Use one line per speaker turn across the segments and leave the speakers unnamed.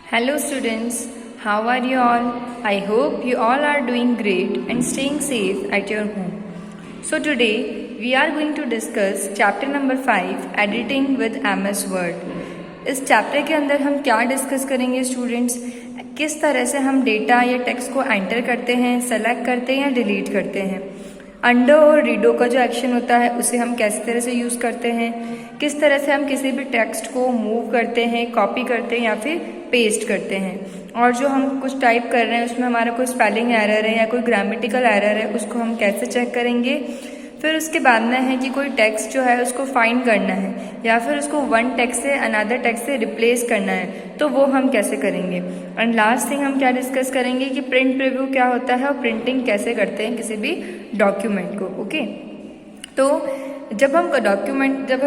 Hello students, how are you all? I hope you all are doing great and staying safe at your home. So today we are going to discuss chapter number 5 editing with MS Word. इस chapter के अंदर हम क्या discuss करेंगे students, किस तरह से हम डेटा या टेक्स्ट को एंटर करते हैं, सेलेक्ट करते हैं या डिलीट करते हैं। अंडो और रीडो का जो एक्शन होता है उसे हम किस तरह से यूज़ करते हैं, किस तरह से हम किसी भी टेक्स्ट को मूव करते हैं, कॉपी करते हैं या फिर पेस्ट करते हैं, और जो हम कुछ टाइप कर रहे हैं उसमें हमारा कोई स्पेलिंग एरर है या कोई ग्रामेटिकल एरर है उसको हम कैसे चेक करेंगे। फिर उसके बाद में है कि कोई टेक्स्ट जो है उसको फाइंड करना है या फिर उसको वन टेक्स्ट से अनदर टेक्स्ट से रिप्लेस करना है तो वो हम कैसे करेंगे। एंड लास्ट थिंग हम क्या डिस्कस करेंगे कि प्रिंट प्रीव्यू क्या होता है और प्रिंटिंग कैसे करते हैं किसी भी डॉक्यूमेंट को। ओके, तो जब हम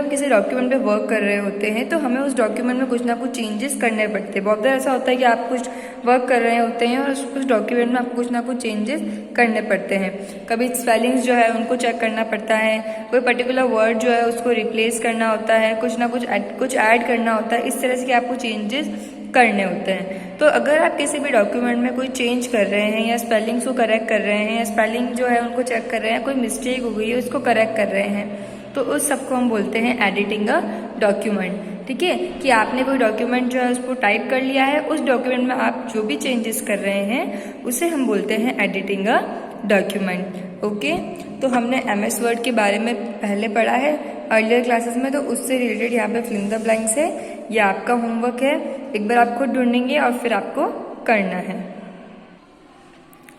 किसी डॉक्यूमेंट पे वर्क कर रहे होते हैं तो हमें उस डॉक्यूमेंट में कुछ ना कुछ चेंजेस करने पड़ते हैं। बहुत बार ऐसा होता है कि आप कुछ वर्क कर रहे होते हैं और उस डॉक्यूमेंट में आपको कुछ ना कुछ चेंजेस करने पड़ते हैं। कभी स्पेलिंग्स जो है उनको चेक करना पड़ता है, कोई पर्टिकुलर वर्ड जो है उसको रिप्लेस करना होता है, कुछ ना कुछ ऐड करना होता है। इस तरह से कि आपको चेंजेस करने होते हैं। तो अगर आप किसी भी डॉक्यूमेंट में कोई चेंज कर रहे हैं या स्पेलिंग्स को करेक्ट कर रहे हैं या स्पेलिंग जो है उनको चेक कर रहे हैं, कोई मिस्टेक हो गई है उसको करेक्ट कर रहे हैं, तो उस सबको हम बोलते हैं एडिटिंग अ डॉक्यूमेंट। ठीक है, कि आपने कोई डॉक्यूमेंट जो है उसको टाइप कर लिया है, उस डॉक्यूमेंट में आप जो भी चेंजेस कर रहे हैं उसे हम बोलते हैं एडिटिंग अ डॉक्यूमेंट। ओके, तो हमने MS वर्ड के बारे में पहले पढ़ा है अर्लियर क्लासेस में, तो उससे रिलेटेड यहाँ पे फिल इन द ब्लैंक्स है, ये आपका होमवर्क है। एक बार आप खुद ढूंढेंगे और फिर आपको करना है।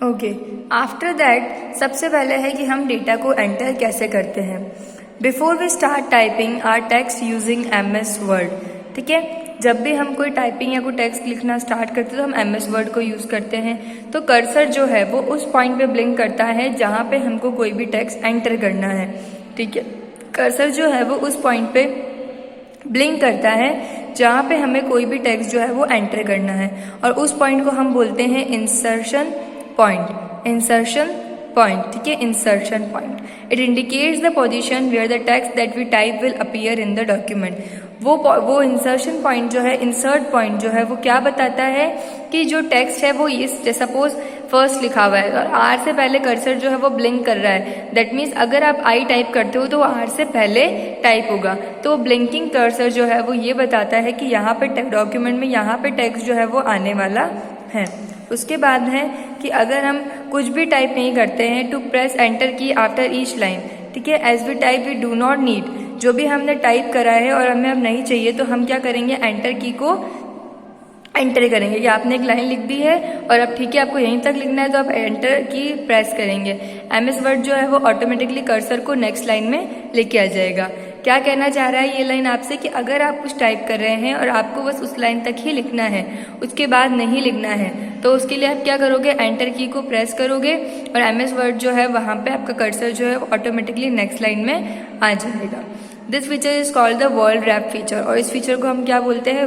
ओके, आफ्टर दैट सबसे पहले है कि हम डेटा को एंटर कैसे करते हैं। Before we start typing our text using MS Word. ठीक है, जब भी हम कोई टाइपिंग या कोई टेक्स्ट लिखना स्टार्ट करते हैं तो हम MS वर्ड को यूज़ करते हैं। तो कर्सर जो है वो उस पॉइंट पे ब्लिंक करता है जहाँ पे हमको कोई भी टेक्स्ट एंटर करना है। ठीक है, कर्सर जो है वो उस पॉइंट पे ब्लिंक करता है जहाँ पे हमें कोई भी टेक्स्ट जो है वो एंटर करना है, और उस पॉइंट को हम बोलते हैं इंसर्शन पॉइंट। इंसर्शन पॉइंट, ठीक है, insertion point. It indicates the position where the text that we type will appear in the document. वो इंसर्शन पॉइंट जो है, इंसर्ट पॉइंट जो है वो क्या बताता है कि जो टेक्स्ट है वो ये सपोज फर्स्ट लिखा हुआ है और R से पहले कर्सर जो है वो ब्लिंक कर रहा है। दैट मीन्स अगर आप I टाइप करते हो तो वो R से पहले टाइप होगा। तो ब्लिंकिंग कर्सर जो है वो ये बताता है कि यहाँ पे डॉक्यूमेंट में यहाँ पे टेक्स्ट जो है वो आने वाला है। उसके बाद है कि अगर हम कुछ भी टाइप नहीं करते हैं, to press enter key after each line. ठीक है, as we type we do not need. जो भी हमने टाइप करा है और हमें अब नहीं चाहिए तो हम क्या करेंगे, एंटर की को एंटर करेंगे। कि आपने एक लाइन लिख दी है और अब ठीक है आपको यहीं तक लिखना है तो आप एंटर की प्रेस करेंगे। MS वर्ड जो है वो ऑटोमेटिकली कर्सर को नेक्स्ट लाइन में लेके आ जाएगा। क्या कहना चाह रहा है ये लाइन आपसे कि अगर आप कुछ टाइप कर रहे हैं और आपको बस उस लाइन तक ही लिखना है, उसके बाद नहीं लिखना है, तो उसके लिए आप क्या करोगे, एंटर की को प्रेस करोगे और MS वर्ड जो है वहाँ पे आपका कर्सर जो है वो ऑटोमेटिकली नेक्स्ट लाइन में आ जाएगा। This feature is called the word wrap feature, और इस फीचर को हम क्या बोलते हैं,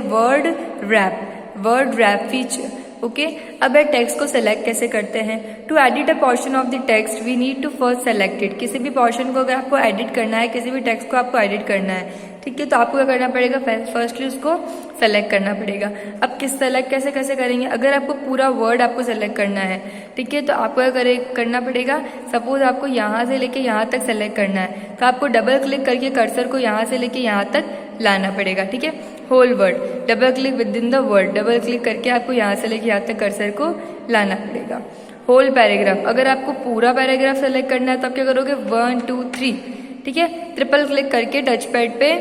वर्ड रैप फीचर। ओके, अब टेक्स्ट को सेलेक्ट कैसे करते हैं। To edit a portion of the text we need to first select it. किसी भी पोर्शन को अगर आपको एडिट करना है, किसी भी टेक्स्ट को आपको एडिट करना है, ठीक है, तो आपको क्या करना पड़ेगा, फर्स्टली उसको सेलेक्ट करना पड़ेगा। अब सेलेक्ट कैसे करेंगे, अगर आपको पूरा वर्ड आपको सेलेक्ट करना है, ठीक है, तो आपको क्या करना पड़ेगा, सपोज आपको यहाँ से लेके यहाँ तक सेलेक्ट करना है तो आपको डबल क्लिक करके कर्सर को यहाँ से लेके यहाँ तक लाना पड़ेगा। ठीक है, whole word, double click within the word, double click करके आपको यहाँ से लेके यहाँ तक कर्सर को लाना पड़ेगा। होल पैराग्राफ, अगर आपको पूरा पैराग्राफ सेलेक्ट करना है तो आप क्या करोगे, 1 2 3, ठीक है, ट्रिपल क्लिक करके टच पैड पे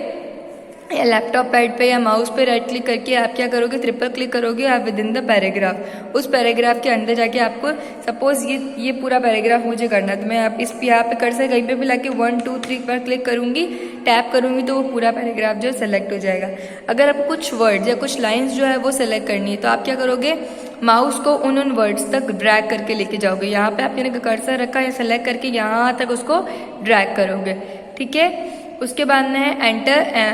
या लैपटॉप पैड पे या माउस पे राइट क्लिक करके आप क्या करोगे, ट्रिपल क्लिक करोगे आप विद इन द पैराग्राफ। उस पैराग्राफ के अंदर जाके आपको सपोज ये पूरा पैराग्राफ मुझे करना है तो मैं आप इस यहाँ पे कर्सर कहीं पे भी लाके 1 2 3 पर क्लिक करूंगी, टैप करूंगी तो वो पूरा पैराग्राफ जो है सेलेक्ट हो जाएगा। अगर आपको कुछ वर्ड्स या कुछ लाइन्स जो है वो सेलेक्ट करनी है तो आप क्या करोगे, माउस को उन वर्ड्स तक ड्रैग करके लेके जाओगे। यहाँ पे आपने कर्सर रखा है, सेलेक्ट करके यहाँ तक उसको ड्रैग करोगे। ठीक है, उसके बाद में है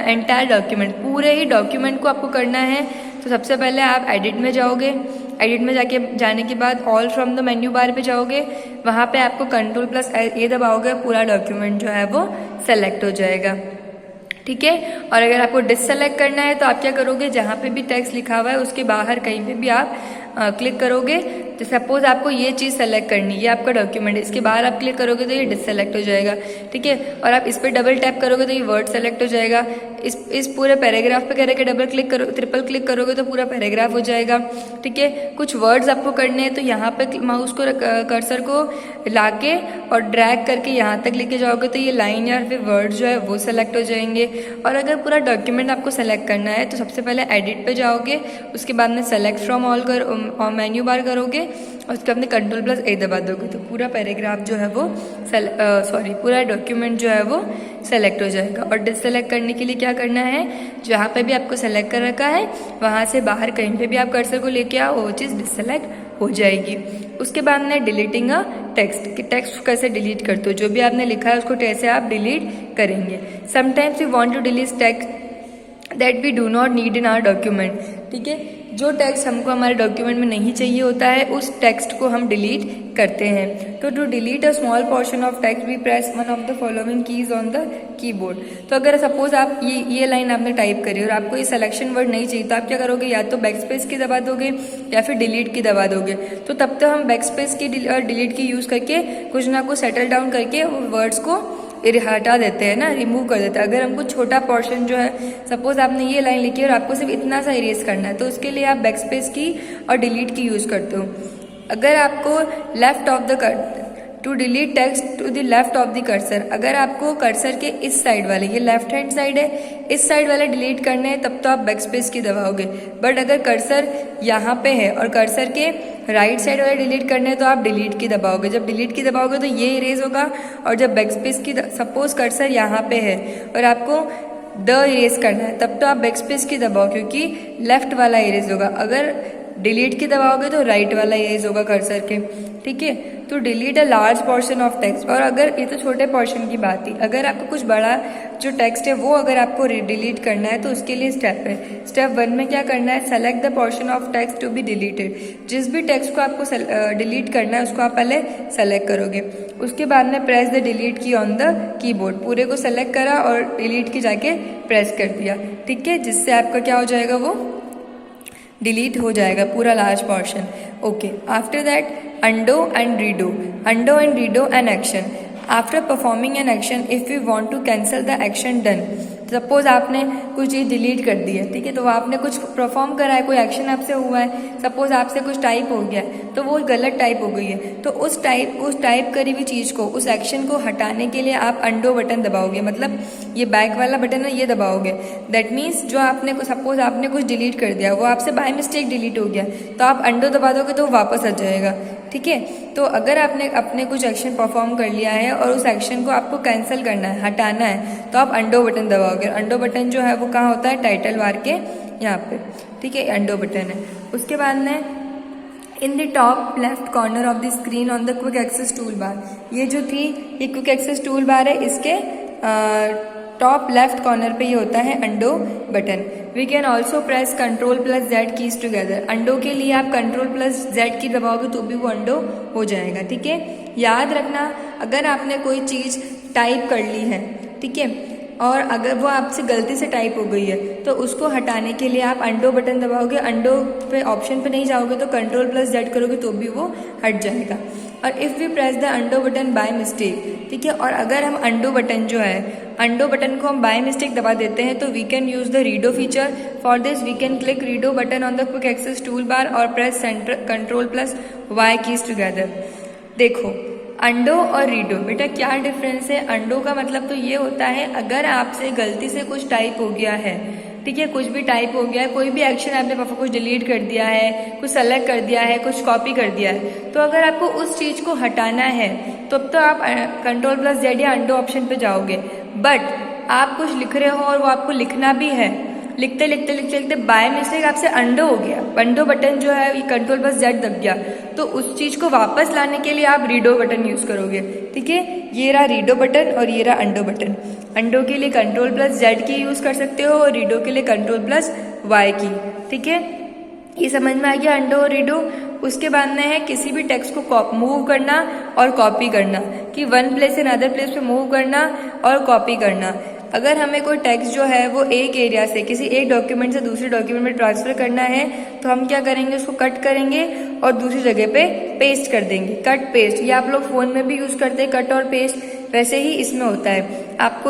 एंटायर डॉक्यूमेंट, पूरे ही डॉक्यूमेंट को आपको करना है। तो सबसे पहले आप एडिट में जाओगे, एडिट में जाने के बाद all from the menu bar पे जाओगे, वहाँ पे आपको Ctrl+A दबाओगे, पूरा डॉक्यूमेंट जो है वो सेलेक्ट हो जाएगा। ठीक है। और अगर आपको डिससेलेक्ट करना है तो आप क्या करोगे, जहाँ पे भी टेक्स्ट लिखा हुआ है उसके बाहर कहीं पे भी आप क्लिक करोगे। तो सपोज आपको ये चीज़ सेलेक्ट करनी है, ये आपका डॉक्यूमेंट है, इसके बाहर आप क्लिक करोगे तो ये डिससेलेक्ट हो जाएगा, ठीक है। और आप इस पर डबल टैप करोगे तो ये वर्ड सेलेक्ट हो जाएगा। इस पूरे पैराग्राफ पे कह रहे कि डबल क्लिक करो, ट्रिपल क्लिक करोगे तो पूरा पैराग्राफ हो जाएगा, ठीक है। कुछ वर्ड्स आपको करने हैं तो यहाँ पे माउस को कर्सर को लाके और ड्रैग करके यहाँ तक लेके जाओगे तो ये लाइन या फिर वर्ड जो है वो सेलेक्ट हो जाएंगे। और अगर पूरा डॉक्यूमेंट आपको सेलेक्ट करना है तो सबसे पहले एडिट पे जाओगे, उसके बाद में select from all menu bar करोगे और उसके बाद में Ctrl+A दबा दोगे तो पूरा पैराग्राफ जो है वो पूरा डॉक्यूमेंट जो है वो सेलेक्ट हो जाएगा। और डिससेलेक्ट करने के लिए क्या करना है, जहाँ पे भी आपको सेलेक्ट कर रखा है वहाँ से बाहर कहीं पे भी आप कर्सर को लेके आओ, वो चीज़ डिससेलेक्ट हो जाएगी। उसके बाद में डिलीटिंग अ टेक्स्ट, कि टेक्स्ट कैसे डिलीट करते हो, जो भी आपने लिखा है उसको कैसे आप डिलीट करेंगे। Sometimes we want to delete text that we do not need in our document, ठीक है। जो टेक्स्ट हमको हमारे डॉक्यूमेंट में नहीं चाहिए होता है उस टेक्स्ट को हम डिलीट करते हैं। तो to delete a small portion of text we press one of the following keys on the keyboard. तो अगर सपोज आप ये लाइन आपने टाइप करी और आपको ये सिलेक्शन वर्ड नहीं चाहिए तो आप क्या करोगे, या तो बैकस्पेस की दबा दोगे या फिर डिलीट की दबा दोगे। तो तब तो हम बैकस्पेस की और डिलीट की यूज करके कुछ ना कुछ सेटल डाउन करके वर्ड्स को हटा देते हैं ना, रिमूव कर देते हैं। अगर हमको छोटा पोर्शन जो है, सपोज आपने ये लाइन लिखी है और आपको सिर्फ इतना सा इरेज करना है तो उसके लिए आप बैकस्पेस की और डिलीट की यूज करते हो। अगर आपको left of the to delete text to the left of the cursor, अगर आपको कर्सर के इस साइड वाले, ये लेफ्ट हैंड साइड है, इस साइड वाले डिलीट करने हैं तब तो आप बैकस्पेस की दबाओगे। बट अगर कर्सर यहाँ पे है और कर्सर के राइट साइड वाले डिलीट करने हैं तो आप डिलीट की दबाओगे। जब डिलीट की दबाओगे तो ये इरेज होगा, और जब बैकस्पेस की सपोज कर्सर यहाँ पे है और आपको द इरेज करना है तब तो आप बैकस्पेस की दबाओ, क्योंकि लेफ्ट वाला इरेज होगा। अगर डिलीट की दबाओगे तो राइट वाला इरेज होगा कर्सर के, ठीक है। तो delete a large portion of text, और अगर ये तो छोटे पोर्शन की बात थी, अगर आपको कुछ बड़ा जो टेक्स्ट है वो अगर आपको डिलीट करना है तो उसके लिए स्टेप है। स्टेप 1 में क्या करना है, select the portion of text to be deleted. जिस भी टेक्स्ट को आपको डिलीट करना है उसको आप पहले सेलेक्ट करोगे, उसके बाद में प्रेस द डिलीट की ऑन द कीबोर्ड। पूरे को सेलेक्ट करा और डिलीट की जाके प्रेस कर दिया, ठीक है, जिससे आपका क्या हो जाएगा, वो डिलीट हो जाएगा पूरा large portion. Okay, after that undo and redo an action. After performing an action, if we want to cancel the action done, suppose आपने कुछ चीज़ डिलीट कर दी है, ठीक है, तो आपने कुछ परफॉर्म करा है, कोई एक्शन आपसे हुआ है, सपोज आपसे कुछ टाइप हो गया है तो वो गलत टाइप हो गई है, तो उस टाइप करी हुई चीज़ को, उस एक्शन को हटाने के लिए आप अंडो बटन दबाओगे, मतलब ये बैक वाला बटन है ये दबाओगे। दैट मीन्स जो आपने सपोज आपने कुछ डिलीट कर दिया, वो आपसे बाय मिस्टेक डिलीट हो गया तो आप अंडो दबा दोगे तो वापस आ जाएगा, ठीक है। तो अगर आपने अपने कुछ एक्शन परफॉर्म कर लिया है और उस एक्शन को आपको कैंसिल करना है, हटाना है, तो आप अंडो बटन दबाओगे। अंडो बटन जो है वो कहाँ होता है, टाइटल बार के यहाँ पे, ठीक है, अंडो बटन है। उसके बाद में in the top left corner of the screen on the quick access tool bar, ये जो थी ये क्विक एक्सेस टूल बार है, इसके टॉप लेफ्ट कॉर्नर पे ये होता है undo button. We can also press Ctrl+Z keys together. Undo के लिए आप Ctrl+Z की दबाओगे तो भी वो अंडो हो जाएगा, ठीक है। याद रखना, अगर आपने कोई चीज़ टाइप कर ली है, ठीक है, और अगर वो आपसे गलती से टाइप हो गई है तो उसको हटाने के लिए आप अंडो बटन दबाओगे। अंडो पे ऑप्शन पे नहीं जाओगे तो Ctrl+Z करोगे तो भी वो हट जाएगा। और if we press the undo button by mistake, ठीक है, और अगर हम अंडो बटन जो है, अंडो बटन को हम बाय मिस्टेक दबा देते हैं तो we can use the redo feature. For this we can click redo button on the quick access tool bar और प्रेस Ctrl+Y कीज टुगेदर। देखो, अंडो और रीडो, बेटा क्या डिफरेंस है। अंडो का मतलब तो ये होता है अगर आपसे गलती से कुछ टाइप हो गया है, ठीक है, कुछ भी टाइप हो गया है, कोई भी एक्शन आपने कुछ डिलीट कर दिया है, कुछ सेलेक्ट कर दिया है, कुछ कॉपी कर दिया है, तो अगर आपको उस चीज़ को हटाना है तब तो आप Ctrl+Z या अंडो ऑप्शन पे जाओगे। बट आप कुछ लिख रहे हो और वो आपको लिखना भी है, लिखते लिखते बाय मिस्टेक आपसे अंडो हो गया, अंडो बटन जो है ये Ctrl+Z दब गया, तो उस चीज़ को वापस लाने के लिए आप रीडो बटन यूज़ करोगे, ठीक है। ये रहा रीडो बटन और ये रहा अंडो बटन। अंडो के लिए Ctrl+Z की यूज़ कर सकते हो और रीडो के लिए Ctrl+Y की, ठीक है। ये समझ में आ गया अंडो और रीडो। उसके बाद में है किसी भी टेक्स्ट को मूव करना और कॉपी करना, कि वन प्लेस से अनदर प्लेस पे मूव करना और कॉपी करना। अगर हमें कोई टेक्स्ट जो है वो एक एरिया से किसी एक डॉक्यूमेंट से दूसरे डॉक्यूमेंट में ट्रांसफर करना है तो हम क्या करेंगे, उसको कट करेंगे और दूसरी जगह पे पेस्ट कर देंगे। कट पेस्ट, ये आप लोग फोन में भी यूज करते हैं कट और पेस्ट, वैसे ही इसमें होता है। आपको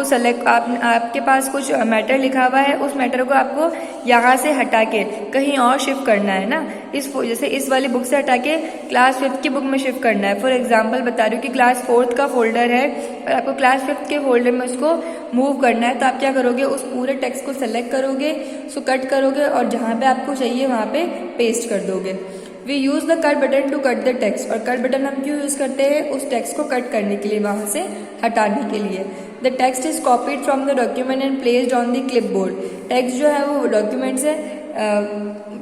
आपके पास कुछ मैटर लिखा हुआ है, उस मैटर को आपको यहाँ से हटा के कहीं और शिफ्ट करना है ना। जैसे इस वाली बुक से हटा के क्लास 5th की बुक में शिफ्ट करना है। फॉर एग्जांपल बता रही हूँ कि क्लास 4th का फोल्डर है और आपको क्लास 5th के फोल्डर में उसको मूव करना है, तो आप क्या करोगे, उस पूरे टेक्स्ट को सेलेक्ट करोगे, उसको कट करोगे और जहाँ पे आपको चाहिए वहाँ पे पेस्ट कर दोगे। We use the cut button to cut the text, और कट बटन हम क्यों यूज करते हैं, उस टेक्स्ट को कट करने के लिए, वहां से हटाने के लिए। The text is copied from the document and placed on the clipboard. Text जो है वो डॉक्यूमेंट से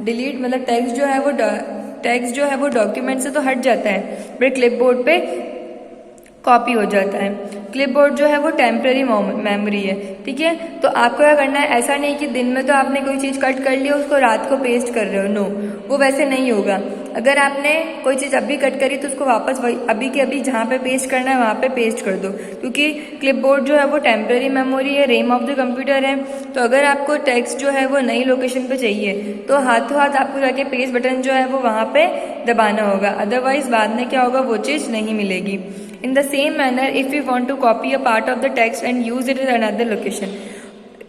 डिलीट, मतलब टेक्स्ट जो है वो डॉक्यूमेंट से तो हट जाता है बट क्लिपबोर्ड पे कॉपी हो जाता है। क्लिपबोर्ड जो है वो टेम्पररी मेमोरी है, ठीक है। तो आपको क्या करना है, ऐसा नहीं कि दिन में तो आपने कोई चीज कट कर ली उसको रात को पेस्ट कर रहे हो, नो, वो वैसे नहीं होगा। अगर आपने कोई चीज अभी कट करी तो उसको वापस वही अभी के अभी जहाँ पे पेस्ट करना है वहाँ पे पेस्ट कर दो, क्योंकि क्लिपबोर्ड जो है वो टेम्पररी मेमोरी है, रैम ऑफ द कंप्यूटर है। तो अगर आपको टेक्स्ट जो है वो नई लोकेशन पे चाहिए तो हाथों हाथ आपको जाके पेस्ट बटन जो है वो वहाँ पे दबाना होगा, अदरवाइज बाद में क्या होगा, वो चीज नहीं मिलेगी। In the same manner, if we want to copy a part of the text and use it in another location,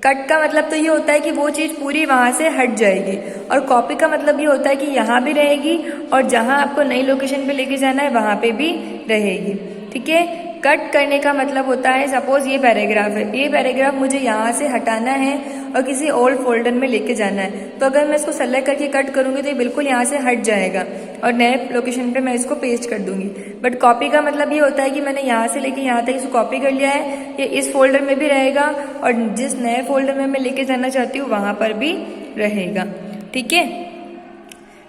cut का मतलब तो ये होता है कि वो चीज पूरी वहां से हट जाएगी, और कॉपी का मतलब ये होता है कि यहाँ भी रहेगी और जहां आपको नई लोकेशन पे लेके जाना है वहां पे भी रहेगी, ठीक है। कट करने का मतलब होता है, सपोज ये पैराग्राफ है, ये पैराग्राफ मुझे यहाँ से हटाना है और किसी ओल्ड फोल्डर में लेके जाना है, तो अगर मैं इसको सेलेक्ट करके कट करूंगी तो ये बिल्कुल यहाँ से हट जाएगा और नए लोकेशन पे मैं इसको पेस्ट कर दूंगी। बट कॉपी का मतलब ये होता है कि मैंने यहाँ से लेके यहाँ तक इसको कॉपी कर लिया है, ये इस फोल्डर में भी रहेगा और जिस नए फोल्डर में मैं लेके जाना चाहती हूँ वहां पर भी रहेगा, ठीक है।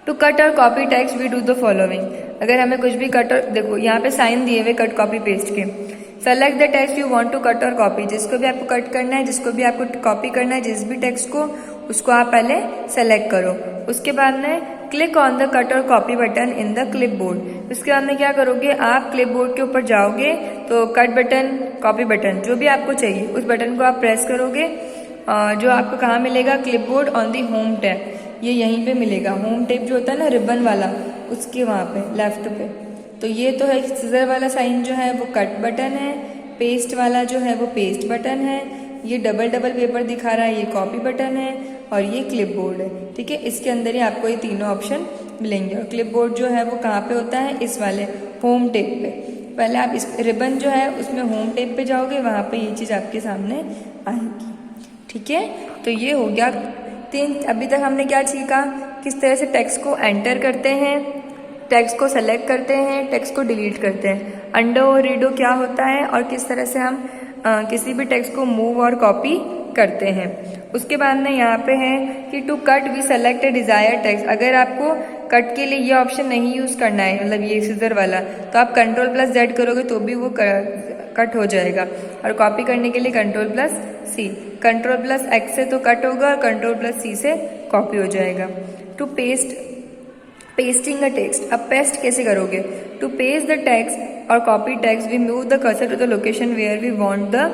टू कट और copy text we do the following. अगर हमें कुछ भी कट और, देखो यहाँ पे साइन दिए हुए कट कॉपी पेस्ट के। Select the text you want to cut और कॉपी, जिसको भी आपको कट करना है, जिसको भी आपको कॉपी करना है, जिस भी टेक्स्ट को, उसको आप पहले सेलेक्ट करो। उसके बाद में क्लिक ऑन द कट और copy button in the clipboard. उसके बाद में क्या करोगे, आप क्लिपबोर्ड के ऊपर जाओगे तो कट बटन, कॉपी बटन, जो भी आपको चाहिए उस बटन को आप प्रेस करोगे। जो आपको कहाँ मिलेगा, clipboard on the home tab, ये यहीं पे मिलेगा। होम टैब जो होता है ना रिबन वाला, उसके वहाँ पे लेफ्ट पे। तो ये तो है सीजर वाला साइन जो है वो कट बटन है, पेस्ट वाला जो है वो पेस्ट बटन है, ये डबल डबल पेपर दिखा रहा है ये कॉपी बटन है, और ये क्लिपबोर्ड है, ठीक है। इसके अंदर ही आपको ये तीनों ऑप्शन मिलेंगे। और क्लिपबोर्ड जो है वो कहाँ पे होता है, इस वाले होम टैब पे। पहले आप इस रिबन जो है उसमें होम टैब पे जाओगे, वहाँ पे ये चीज़ आपके सामने आएगी, ठीक है। तो ये हो गया 3। अभी तक हमने क्या सीखा, किस तरह से टेक्स्ट को एंटर करते हैं, टेक्स्ट को सेलेक्ट करते हैं, टेक्स्ट को डिलीट करते हैं, अंडो और रीडो क्या होता है, और किस तरह से हम किसी भी टेक्स्ट को मूव और कॉपी करते हैं। उसके बाद में यहाँ पे है कि to cut we select a desire text. अगर आपको कट के लिए ये ऑप्शन नहीं यूज करना है, मतलब ये सीजर वाला, तो आप Ctrl+Z करोगे तो भी वो कट हो जाएगा, और कॉपी करने के लिए Ctrl+C, Ctrl+X से तो कट होगा और Ctrl+C से कॉपी हो जाएगा। टू पेस्टिंग द टेक्स्ट, अब पेस्ट कैसे करोगे, टू पेस्ट द टेक्स्ट और copy text we move the cursor to the location where we want the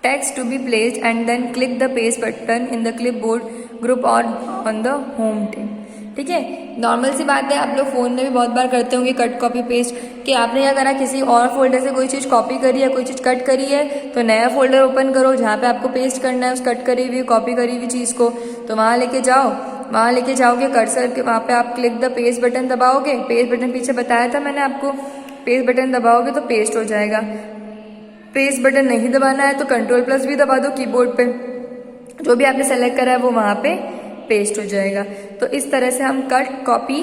text to be placed and then click the paste button in the clipboard group और on the home tab, ठीक है। Normal सी बात है, आप लोग phone में भी बहुत बार करते होंगे कट कॉपी पेस्ट, कि आपने क्या करा, किसी और फोल्डर से कोई चीज़ कॉपी करी है, कोई चीज़ कट करी है, तो नया फोल्डर ओपन करो जहाँ पे आपको पेस्ट करना है उस कट करी हुई कॉपी करी हुई चीज़ को, तो वहाँ लेके जाओ, वहाँ लेके जाओगे कर्सर के, वहाँ पे आप क्लिक द पेस्ट बटन दबाओगे। पेस्ट बटन पीछे बताया था मैंने आपको, पेस्ट बटन दबाओगे तो पेस्ट हो जाएगा। पेस्ट बटन नहीं दबाना है तो Ctrl+ भी दबा दो कीबोर्ड पे, जो भी आपने सेलेक्ट करा है वो वहाँ पे पेस्ट हो जाएगा। तो इस तरह से हम कट कॉपी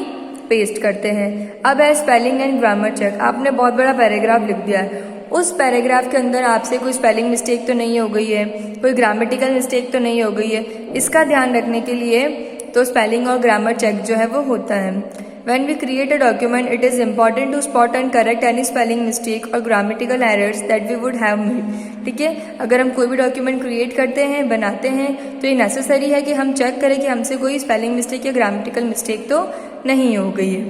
पेस्ट करते हैं। अब है स्पेलिंग एंड ग्रामर चेक। आपने बहुत बड़ा पैराग्राफ लिख दिया है, उस पैराग्राफ के अंदर आपसे कोई स्पेलिंग मिस्टेक तो नहीं हो गई है, कोई ग्रामेटिकल मिस्टेक तो नहीं हो गई है, इसका ध्यान रखने के लिए तो स्पेलिंग और ग्रामर चेक जो है वो होता है। When we create a document, it is important to spot and correct any spelling mistake or grammatical errors that we would have made. ठीक है, अगर हम कोई भी डॉक्यूमेंट क्रिएट करते हैं, बनाते हैं, तो ये नेसेसरी है कि हम चेक करें कि हमसे कोई स्पेलिंग मिस्टेक या ग्रामेटिकल मिस्टेक तो नहीं हो गई है।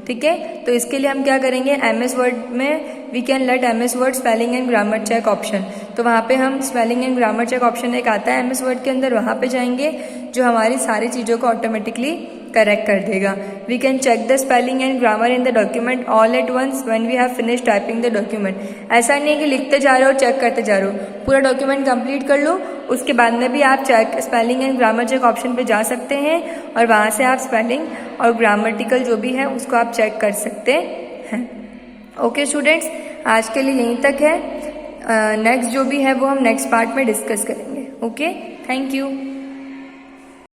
ठीक है। तो इसके लिए हम क्या करेंगे, MS वर्ड में we can let MS word spelling and grammar check option. तो वहाँ पे हम spelling and grammar check option एक आता है MS वर्ड के अंदर, वहाँ पे जाएंगे जो हमारी सारी चीज़ों को ऑटोमेटिकली करेक्ट कर देगा। We can check the spelling and grammar in the document all at once when we have finish typing the document. ऐसा नहीं है कि लिखते जा रहे हो चेक करते जा रहे हो, पूरा डॉक्यूमेंट कंप्लीट कर लो, उसके बाद में भी आप check spelling and grammar check option पे जा सकते हैं और वहाँ से आप स्पेलिंग और ग्रामेटिकल जो भी है उसको आप चेक कर सकते हैं। ओके स्टूडेंट्स, आज के लिए यहीं तक है। नेक्स्ट जो भी है वो हम नेक्स्ट पार्ट में डिस्कस करेंगे। Okay, thank you.